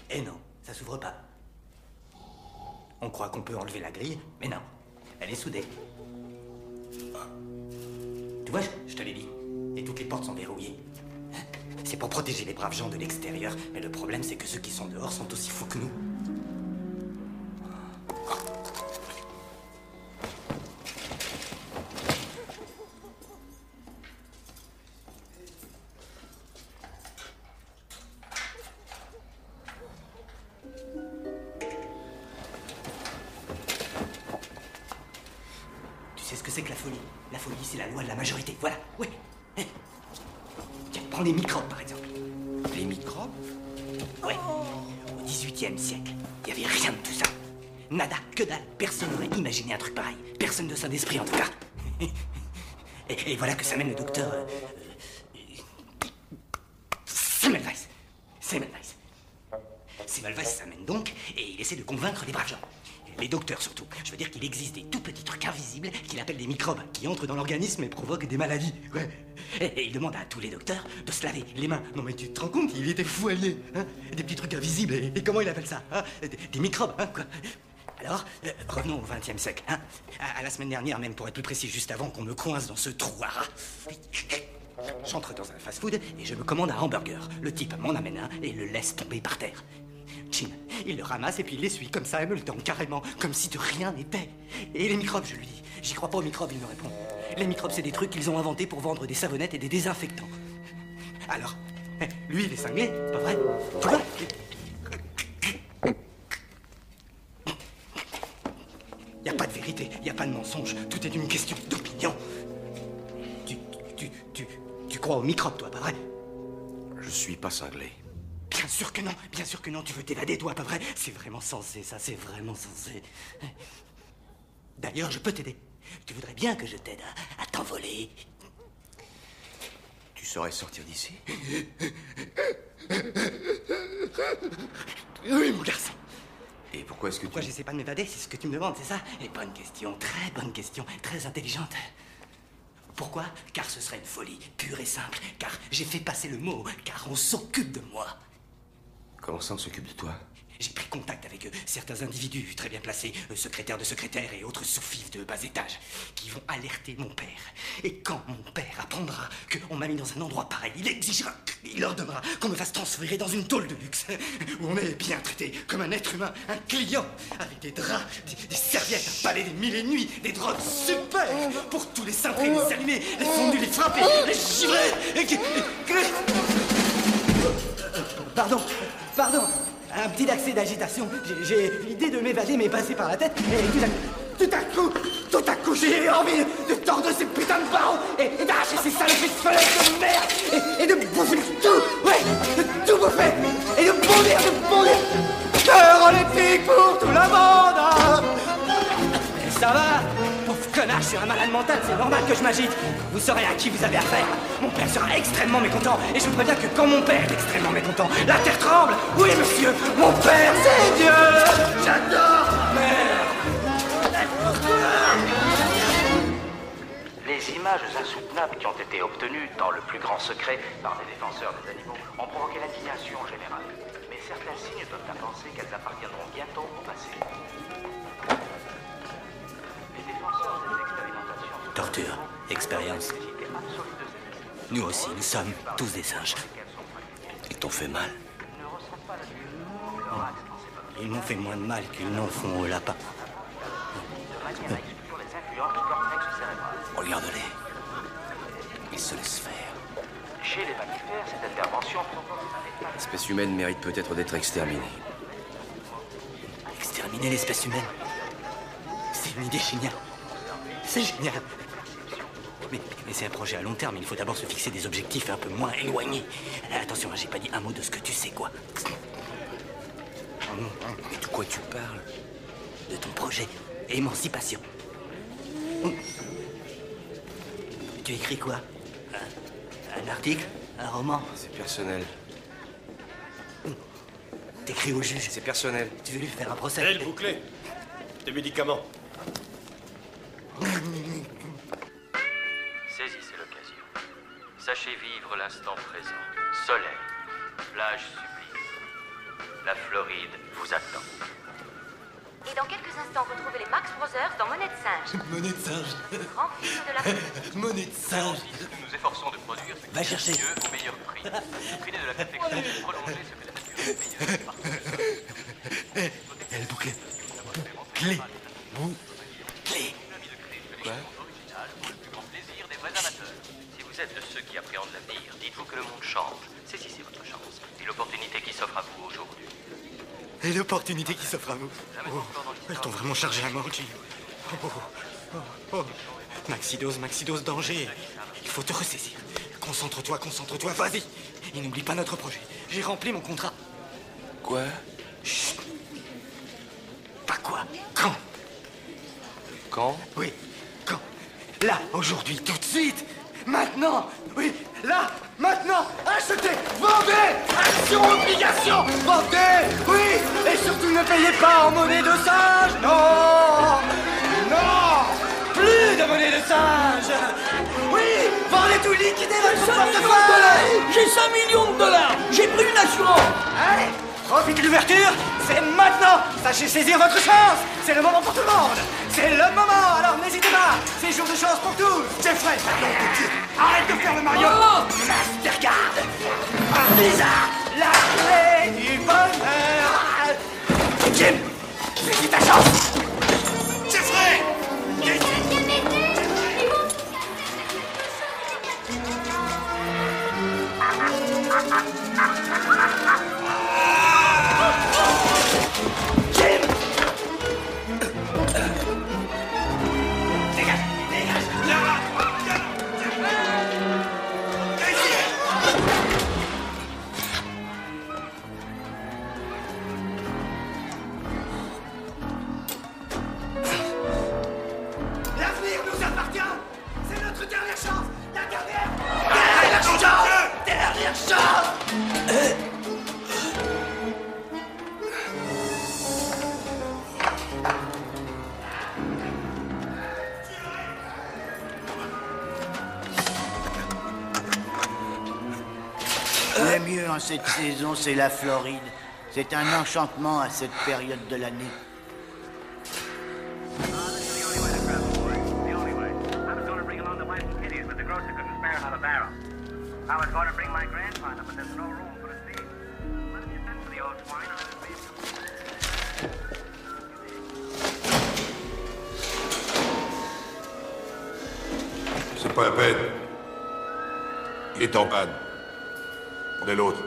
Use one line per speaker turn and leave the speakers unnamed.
Eh non, ça s'ouvre pas. On croit qu'on peut enlever la grille, mais non. Elle est soudée. Tu vois, je te l'ai dit. Et toutes les portes sont verrouillées. C'est pour protéger les braves gens de l'extérieur. Mais le problème, c'est que ceux qui sont dehors sont aussi fous que nous. Tu sais ce que c'est que la folie? La folie, c'est la loi de la majorité. Voilà, ouais. Tiens, prends les microbes, par exemple.
Les microbes?
Ouais. Au XVIIIe siècle, il n'y avait rien de tout ça. Nada, que dalle. Personne n'aurait imaginé un truc pareil. Personne de sain d'esprit, en tout cas. Et voilà que ça mène le docteur... Semmelweis. Semmelweis s'amène donc, et il essaie de convaincre les braves gens. Les docteurs, surtout. Je veux dire qu'il existe des tout petits trucs invisibles qu'il appelle des microbes, qui entrent dans l'organisme et provoquent des maladies. Ouais. Et il demande à tous les docteurs de se laver les mains. Non mais tu te rends compte, il était fou allié, hein? Des petits trucs invisibles, et comment il appelle ça, hein? Des microbes, hein, quoi. Alors, revenons au XXe siècle, hein? À la semaine dernière, même pour être plus précis, juste avant qu'on me coince dans ce trou à rats. J'entre dans un fast-food et je me commande un hamburger. Le type m'en amène un et le laisse tomber par terre. Jim, il le ramasse et puis il l'essuie comme ça et me le tend carrément, comme si de rien n'était. Et les microbes, je lui dis. J'y crois pas aux microbes, il me répond. Les microbes, c'est des trucs qu'ils ont inventés pour vendre des savonnettes et des désinfectants. Alors, lui, il est cinglé, pas vrai? Tu vois? Y a pas de vérité, y a pas de mensonge, tout est une question d'opinion. Tu crois aux microbes, toi, pas vrai?
Je suis pas cinglé.
Bien sûr que non, tu veux t'évader, toi, pas vrai? C'est vraiment censé, ça, c'est vraiment censé. D'ailleurs, je peux t'aider. Tu voudrais bien que je t'aide à t'envoler.
Tu saurais sortir d'ici?
Oui, mon garçon.
Et pourquoi est-ce que
Pourquoi j'essaie pas de m'évader? C'est ce que tu me demandes, c'est ça? Et bonne question, très intelligente. Pourquoi? Car ce serait une folie pure et simple. Car j'ai fait passer le mot. Car on s'occupe de moi.
Comment ça, on s'occupe de toi?
J'ai pris contact avec certains individus très bien placés, secrétaires de secrétaires et autres sous-fifs de bas étage, qui vont alerter mon père. Et quand mon père apprendra qu'on m'a mis dans un endroit pareil, il exigera, il ordonnera qu'on me fasse transférer dans une tôle de luxe, où on est bien traité comme un être humain, un client, avec des draps, des serviettes, un palais des mille et nuits, des drogues super, pour tous les cintrés, les allumer, les fondus, les frapper, les givrer. Pardon. Un petit accès d'agitation. J'ai l'idée de m'évader, mais passer par la tête. Et tout à coup, j'ai envie de tordre ces putains de barreaux et d'arracher ces saloperies de fenêtres de merde et de bouffer tout. Ouais, de tout bouffer et de bondir. Cœur en électrique pour tout le monde. Hein. Ça va? Pauvre connard, je suis un malade mental, c'est normal que je m'agite. Vous saurez à qui vous avez affaire. Mon père sera extrêmement mécontent. Et je vous préviens que quand mon père est extrêmement mécontent, la terre tremble. Oui, monsieur, mon père, c'est Dieu. J'adore ma mère.
Les images insoutenables qui ont été obtenues dans le plus grand secret par les défenseurs des animaux ont provoqué l'indignation générale. Mais certains signes donnent à penser qu'elles appartiendront bientôt au passé. Les défenseurs des expérimentations...
Torture, expérience. Nous aussi, nous sommes tous des singes.
Ils t'ont fait mal?
Ils m'ont fait moins de mal qu'ils n'en font aux lapins.
Regarde-les. Ils se laissent faire.
Chez les mammifères, cette intervention provoque un état...
L'espèce humaine mérite peut-être d'être exterminée.
Exterminer l'espèce humaine? C'est une idée géniale. C'est génial. Mais c'est un projet à long terme, il faut d'abord se fixer des objectifs un peu moins éloignés. Attention, j'ai pas dit un mot de ce que tu sais, quoi.
Mais de quoi tu parles?
De ton projet. Émancipation. Tu écris quoi? Un article? Un roman?
C'est personnel.
T'écris au juge?
C'est personnel.
Tu veux lui faire un procès?
Elle bouclée. Des médicaments.
Saisissez l'occasion. Sachez vivre l'instant présent. Soleil, plage sublime.
La Floride vous attend.
Et dans quelques instants, retrouvez les Marx Brothers dans Monnaie de singe.
Monnaie de singe.
Grand film de la...
Monnaie de singe.
Nous nous efforçons de produire ce
Va chercher.
mieux au meilleur prix. L'idée de la perfection est de prolonger ce que la nature est meilleure partout.
Et le bouclé. Bouclé. Bouclé.
Quoi?
Original pour le plus grand plaisir des vrais amateurs. Si vous êtes de ceux qui appréhendent l'avenir, dites-vous que le monde change. Saisissez votre chance et l'opportunité qui s'offre à vous aujourd'hui.
Et l'opportunité qui s'offre à vous.
Jamais
Oh,
encore dans l'histoire.
elles t'ont vraiment chargé à mort, Jim. Oh. Maxidose, danger. Il faut te ressaisir. Concentre-toi, vas-y. Et n'oublie pas notre projet. J'ai rempli mon contrat.
Quoi?
Chut. Pas quoi. Quand?
Quand?
Oui, quand? Là, aujourd'hui, tout de suite. Maintenant. Oui, là, maintenant. Achetez, vendez. Action, obligation. Vendez. Oui. Et surtout ne payez pas en monnaie de singe. Non. Plus de monnaie de singe. Oui. Vendez tout, liquidez votre portefeuille.
J'ai 5 millions de dollars. J'ai pris une assurance.
Allez, profitez de l'ouverture. C'est maintenant. Sachez saisir votre chance. C'est le moment pour tout le monde. C'est le moment. Alors n'hésitez pas. C'est jour de chance pour tous. Jeffrey, arrête de faire le Mario. Mastercard. Visa. La clé du bonheur. Jim, saisis ta chance. Jeffrey. L'avenir nous appartient. C'est notre dernière chance. La dernière chance. Dernière chance.
Le mieux en cette saison, c'est la Floride. C'est un enchantement à cette période de l'année.
C'est pas la peine. Il est en panne. Prenez l'autre.